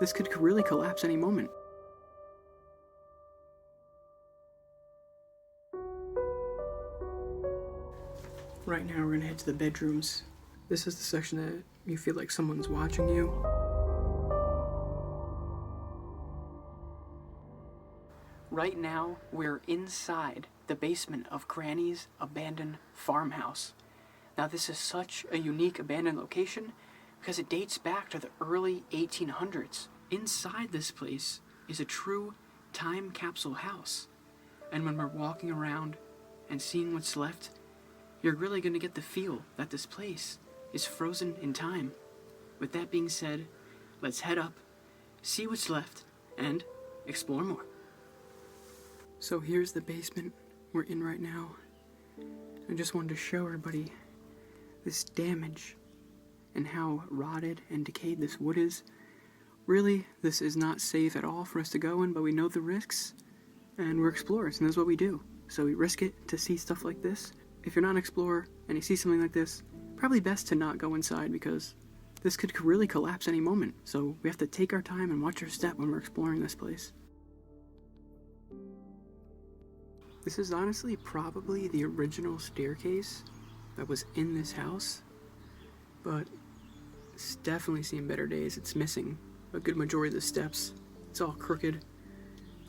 This could really collapse any moment. Right now we're gonna head to the bedrooms. This is the section that you feel like someone's watching you. Right now, we're inside the basement of Granny's abandoned farmhouse. Now this is such a unique abandoned location because it dates back to the early 1800s. Inside this place is a true time capsule house. And when we're walking around and seeing what's left, you're really going to get the feel that this place is frozen in time. With that being said, let's head up, see what's left, and explore more. So here's the basement we're in right now. I just wanted to show everybody this damage and how rotted and decayed this wood is. Really, this is not safe at all for us to go in, but we know the risks, and we're explorers, and that's what we do. So we risk it to see stuff like this. If you're not an explorer and you see something like this, probably best to not go inside because this could really collapse any moment. So we have to take our time and watch our step when we're exploring this place. This is honestly probably the original staircase that was in this house, but it's definitely seen better days. It's missing a good majority of the steps. It's all crooked,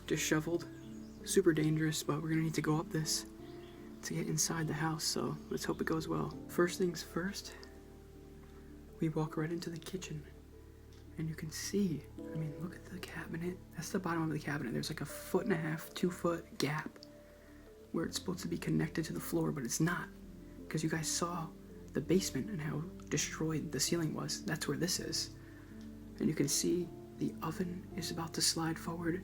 disheveled, super dangerous, but we're gonna need to go up this to get inside the house, so let's hope it goes well. First things first, we walk right into the kitchen, and you can see, I mean, look at the cabinet. That's the bottom of the cabinet. There's like a 1.5 to 2 foot gap where it's supposed to be connected to the floor, but it's not, because you guys saw the basement and how destroyed the ceiling was. That's where this is. And you can see the oven is about to slide forward.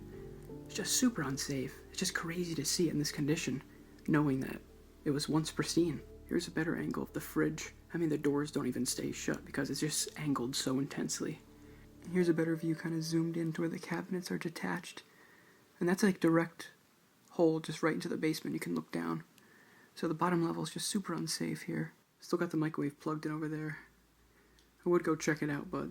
It's just super unsafe. It's just crazy to see it in this condition, knowing that it was once pristine. Here's a better angle of the fridge. I mean, the doors don't even stay shut because it's just angled so intensely. Here's a better view kind of zoomed in to where the cabinets are detached. And that's like direct hole just right into the basement. You can look down. So the bottom level is just super unsafe here. Still got the microwave plugged in over there. I would go check it out, but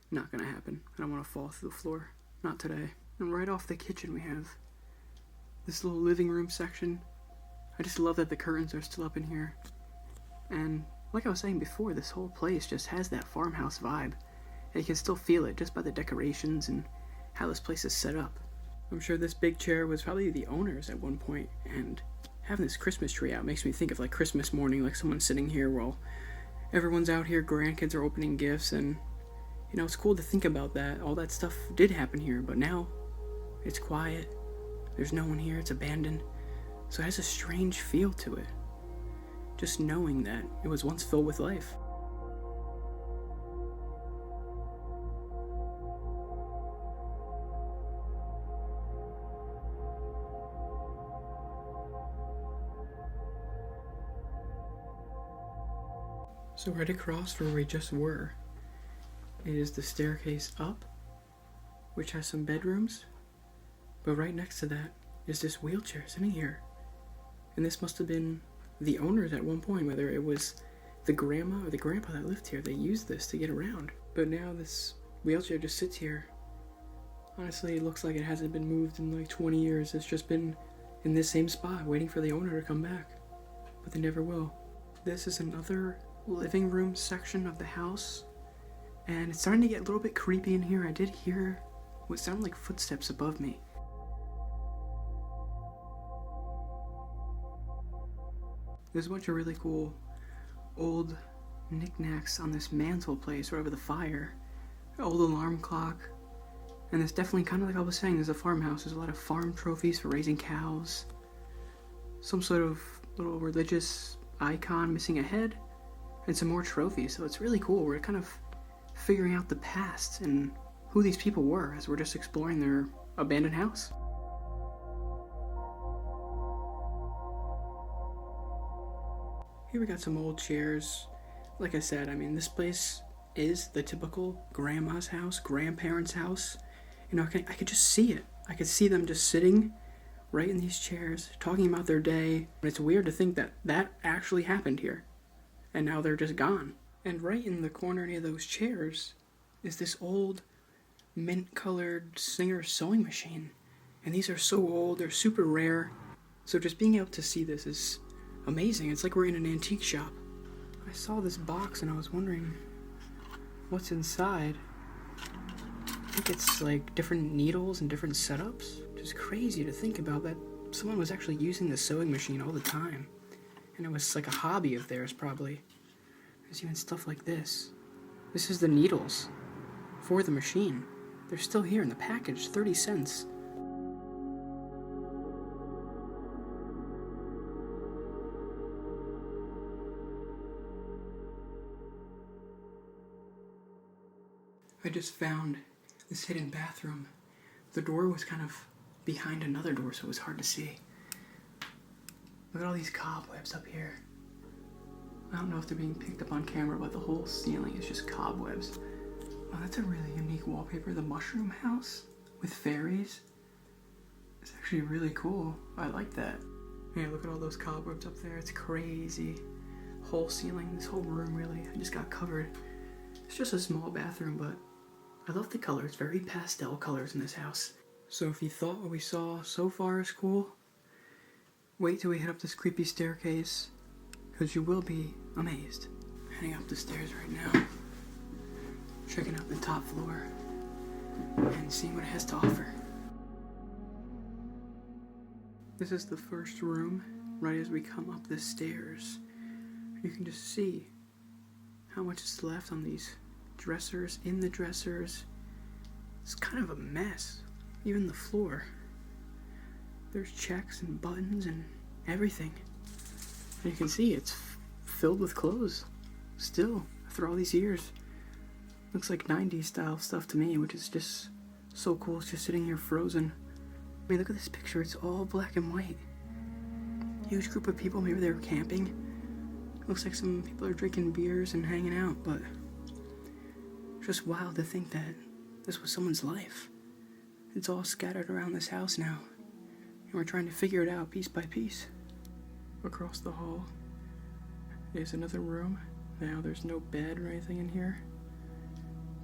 not gonna happen. I don't want to fall through the floor. Not today. And right off the kitchen we have this little living room section. I just love that the curtains are still up in here. And like I was saying before, this whole place just has that farmhouse vibe. And you can still feel it just by the decorations and how this place is set up. I'm sure this big chair was probably the owner's at one point, and having this Christmas tree out makes me think of like Christmas morning, like someone sitting here while everyone's out here, grandkids are opening gifts, and you know, it's cool to think about that. All that stuff did happen here, but now it's quiet. There's no one here, it's abandoned. So it has a strange feel to it. Just knowing that it was once filled with life. So right across from where we just were is the staircase up, which has some bedrooms, but right next to that is this wheelchair sitting here. And this must have been the owners at one point, whether it was the grandma or the grandpa that lived here. They used this to get around. But now this wheelchair just sits here. Honestly, it looks like it hasn't been moved in like 20 years. It's just been in this same spot, waiting for the owner to come back. But they never will. This is another living room section of the house, and it's starting to get a little bit creepy in here. I did hear what sounded like footsteps above me. There's a bunch of really cool old knickknacks on this mantle place right over the fire. An old alarm clock, and it's definitely kind of like I was saying, there's a farmhouse. There's a lot of farm trophies for raising cows, some sort of little religious icon missing a head, and some more trophies. So it's really cool. We're kind of figuring out the past and who these people were as we're just exploring their abandoned house. Here we got some old chairs. Like I said, I mean, this place is the typical grandma's house, grandparents' house. You know, I could just see it. I could see them just sitting right in these chairs, talking about their day. And it's weird to think that that actually happened here. And now they're just gone. And right in the corner near those chairs is this old mint-colored Singer sewing machine. And these are so old, they're super rare. So just being able to see this is amazing. It's like we're in an antique shop. I saw this box and I was wondering what's inside. I think it's like different needles and different setups. Which is crazy to think about that someone was actually using the sewing machine all the time. And it was like a hobby of theirs, probably. There's even stuff like this. This is the needles for the machine. They're still here in the package, 30 cents. I just found this hidden bathroom. The door was kind of behind another door, so it was hard to see. Look at all these cobwebs up here. I don't know if they're being picked up on camera, but the whole ceiling is just cobwebs. Oh, that's a really unique wallpaper. The mushroom house with fairies. It's actually really cool. I like that. Hey, look at all those cobwebs up there. It's crazy. Whole ceiling, this whole room really. I just got covered. It's just a small bathroom, but I love the colors. Very pastel colors in this house. So if you thought what we saw so far is cool, wait till we head up this creepy staircase, because you will be amazed. Heading up the stairs right now, checking out the top floor, and seeing what it has to offer. This is the first room, right as we come up the stairs. You can just see how much is left on these dressers, in the dressers. It's kind of a mess. Even the floor. There's checks and buttons and everything. And you can see it's filled with clothes. Still, after all these years. Looks like 90s style stuff to me, which is just so cool. It's just sitting here frozen. I mean, look at this picture. It's all black and white. Huge group of people. Maybe they were camping. Looks like some people are drinking beers and hanging out, but just wild to think that this was someone's life. It's all scattered around this house now, and we're trying to figure it out piece by piece. Across the hall is another room. Now there's no bed or anything in here,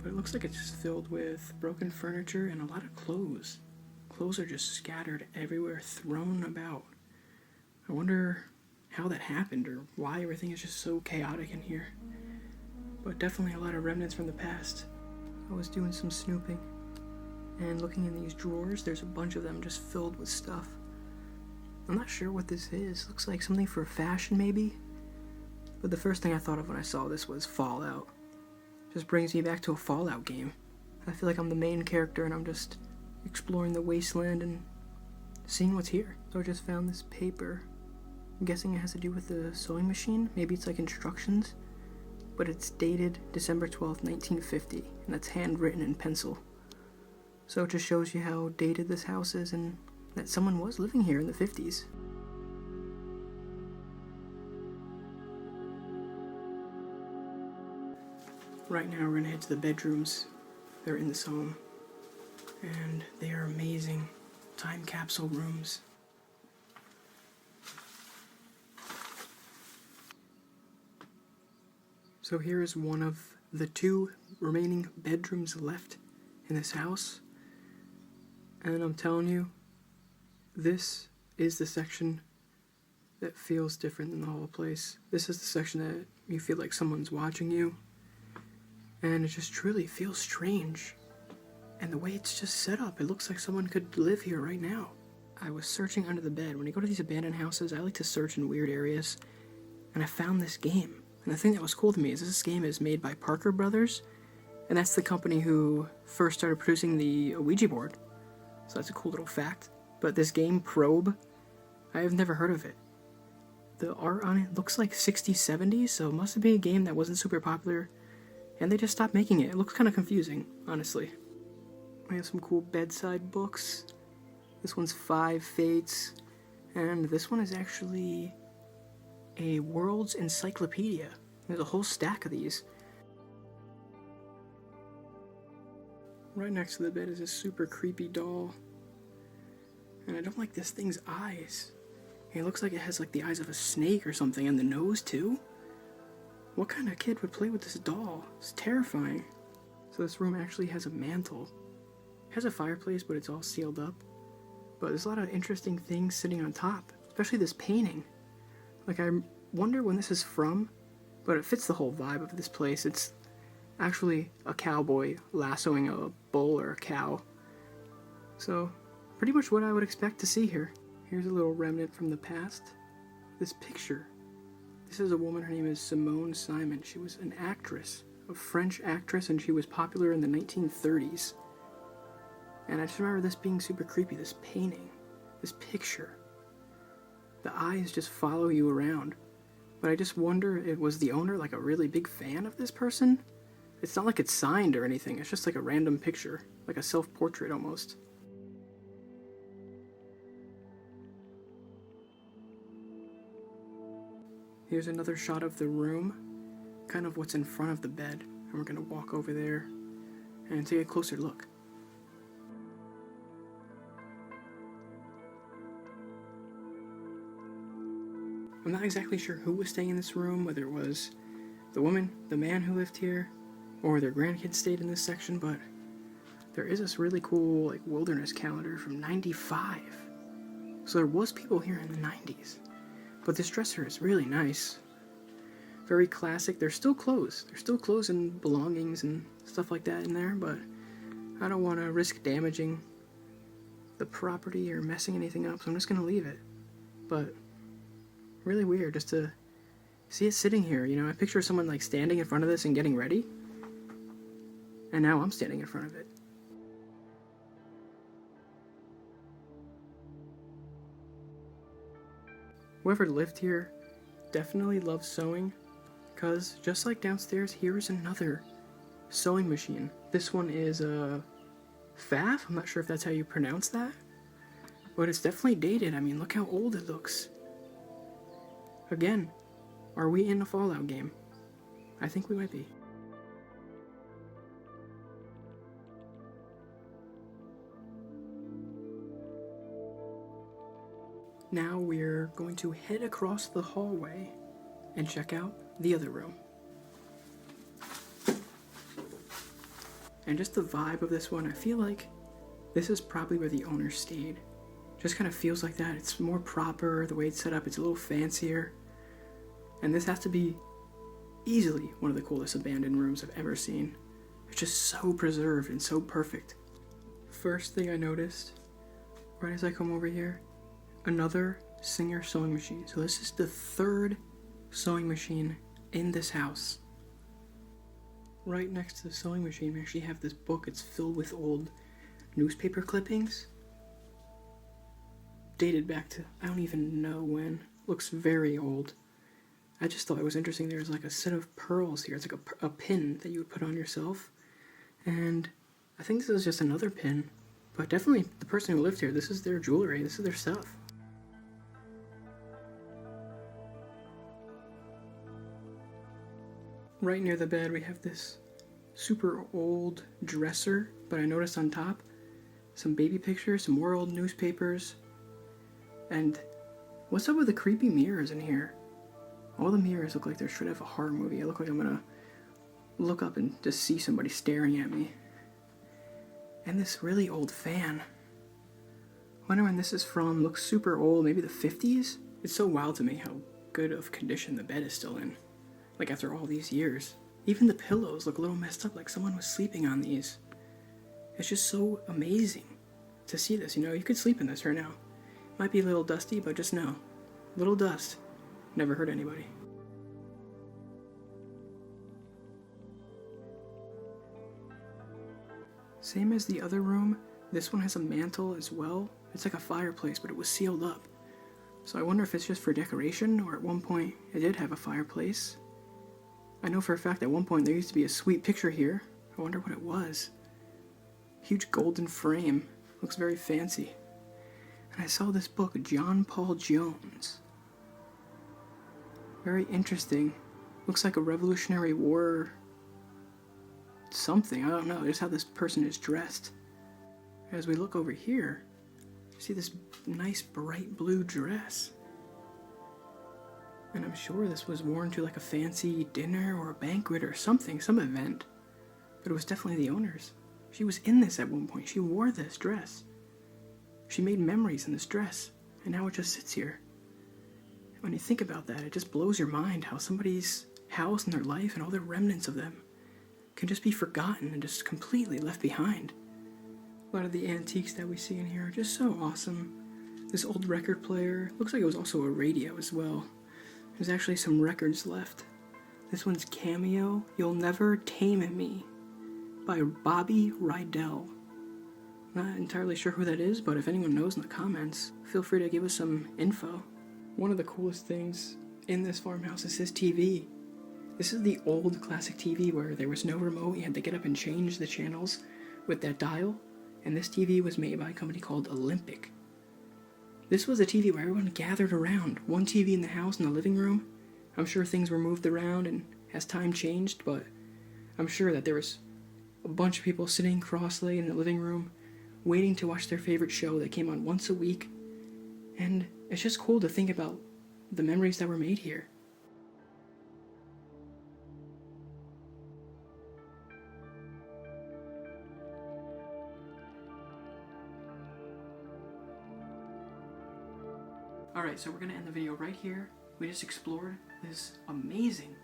but it looks like it's just filled with broken furniture and a lot of clothes. Clothes are just scattered everywhere, thrown about. I wonder how that happened or why everything is just so chaotic in here. But definitely a lot of remnants from the past. I was doing some snooping and looking in these drawers. There's a bunch of them just filled with stuff. I'm not sure what this is. Looks like something for fashion maybe. But the first thing I thought of when I saw this was Fallout. Just brings me back to a Fallout game. I feel like I'm the main character and I'm just exploring the wasteland and seeing what's here. So I just found this paper. I'm guessing it has to do with the sewing machine. Maybe it's like instructions. But it's dated December 12th, 1950. And that's handwritten in pencil. So it just shows you how dated this house is and that someone was living here in the 50s. Right now we're gonna head to the bedrooms. They're in this home. And they are amazing time capsule rooms. So here is one of the 2 remaining bedrooms left in this house. And I'm telling you, this is the section that feels different than the whole place. This is the section that you feel like someone's watching you. And it just truly feels strange. And the way it's just set up, it looks like someone could live here right now. I was searching under the bed. When you go to these abandoned houses, I like to search in weird areas. And I found this game. And the thing that was cool to me is this game is made by Parker Brothers. And that's the company who first started producing the Ouija board. So that's a cool little fact. But this game, Probe, I have never heard of it. The art on it looks like 60s, 70s, so it must have been a game that wasn't super popular. And they just stopped making it. It looks kind of confusing, honestly. We have some cool bedside books. This one's 5 Fates. And this one is actually a World's Encyclopedia. There's a whole stack of these. Right next to the bed is a super creepy doll. And I don't like this thing's eyes. It looks like it has like the eyes of a snake or something, and the nose too. What kind of kid would play with this doll? It's terrifying. So this room actually has a mantle. has a fireplace, but it's all sealed up. But there's a lot of interesting things sitting on top, especially this painting. Like, I wonder when this is from, but it fits the whole vibe of this place. It's actually a cowboy lassoing a bull or a cow. So, pretty much what I would expect to see here. Here's a little remnant from the past. This picture. This is a woman, her name is Simone Simon. She was an actress, a French actress, and she was popular in the 1930s. And I just remember this being super creepy, this painting, this picture. The eyes just follow you around. But I just wonder, was the owner like a really big fan of this person? It's not like it's signed or anything, it's just like a random picture, like a self-portrait almost. Here's another shot of the room, kind of what's in front of the bed, and we're gonna walk over there and take a closer look. I'm not exactly sure who was staying in this room, whether it was the woman, the man who lived here, or their grandkids stayed in this section, but there is this really cool like wilderness calendar from '95. So there was people here in the 90s. But this dresser is really nice. Very classic. There's still clothes. There's still clothes and belongings and stuff like that in there, but I don't want to risk damaging the property or messing anything up, so I'm just going to leave it. But really weird just to see it sitting here, you know. I picture someone like standing in front of this and getting ready, and now I'm standing in front of it. Whoever lived here definitely loves sewing, because just like downstairs, here is another sewing machine. This one is a Pfaff. I'm not sure if that's how you pronounce that, but it's definitely dated. I mean, look how old it looks. Again, are we in a Fallout game? I think we might be. Now we're going to head across the hallway and check out the other room. And just the vibe of this one, I feel like this is probably where the owner stayed. Just kind of feels like that. It's more proper, the way it's set up, it's a little fancier. And this has to be easily one of the coolest abandoned rooms I've ever seen. It's just so preserved and so perfect. First thing I noticed, right as I come over here, another Singer sewing machine. So this is the third sewing machine in this house. Right next to the sewing machine, we actually have this book. It's filled with old newspaper clippings. Dated back to, I don't even know when. Looks very old. I just thought it was interesting. There's like a set of pearls here. It's like a pin that you would put on yourself. And I think this is just another pin. But definitely the person who lived here, this is their jewelry. This is their stuff. Right near the bed, we have this super old dresser, but I noticed on top some baby pictures, some more old newspapers, and what's up with the creepy mirrors in here? All the mirrors look like they're straight out of a horror movie. I look like I'm gonna look up and just see somebody staring at me. And this really old fan. I wonder when this is from. Looks super old, maybe the 50s? It's so wild to me how good of condition the bed is still in. Like after all these years. Even the pillows look a little messed up, like someone was sleeping on these. It's just so amazing to see this, you know. You could sleep in this right now. Might be a little dusty, but just know. Little dust never hurt anybody. Same as the other room, this one has a mantle as well. It's like a fireplace, but it was sealed up. So I wonder if it's just for decoration, or at one point it did have a fireplace. I know for a fact at one point there used to be a sweet picture here. I wonder what it was. Huge golden frame. Looks very fancy. And I saw this book, John Paul Jones. Very interesting. Looks like a Revolutionary War something. I don't know. Just how this person is dressed. As we look over here, see this nice bright blue dress. And I'm sure this was worn to like a fancy dinner or a banquet or something, some event. But it was definitely the owner's. She was in this at one point. She wore this dress. She made memories in this dress, and now it just sits here. When you think about that, it just blows your mind how somebody's house and their life and all the remnants of them can just be forgotten and just completely left behind. A lot of the antiques that we see in here are just so awesome. This old record player, looks like it was also a radio as well. There's actually some records left. This one's Cameo, You'll Never Tame Me, by Bobby Rydell. Not entirely sure who that is, but if anyone knows in the comments, feel free to give us some info. One of the coolest things in this farmhouse is this TV. This is the old classic TV where there was no remote, you had to get up and change the channels with that dial, and this TV was made by a company called Olympic. This was a TV where everyone gathered around, one TV in the house in the living room. I'm sure things were moved around and as time changed, but I'm sure that there was a bunch of people sitting cross-legged in the living room waiting to watch their favorite show that came on once a week, and it's just cool to think about the memories that were made here. Alright, so we're going to end the video right here. We just explored this amazing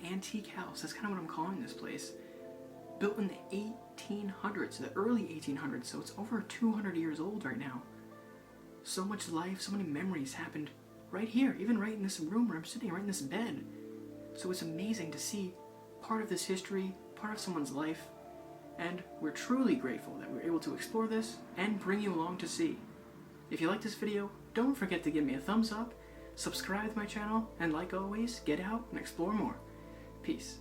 antique house. That's kind of what I'm calling this place. Built in the 1800s, the early 1800s, so it's over 200 years old right now. So much life, so many memories happened right here, even right in this room where I'm sitting, right in this bed. So it's amazing to see part of this history, part of someone's life, and we're truly grateful that we're able to explore this and bring you along to see. If you like this video, don't forget to give me a thumbs up, subscribe to my channel, and like always, get out and explore more. Peace.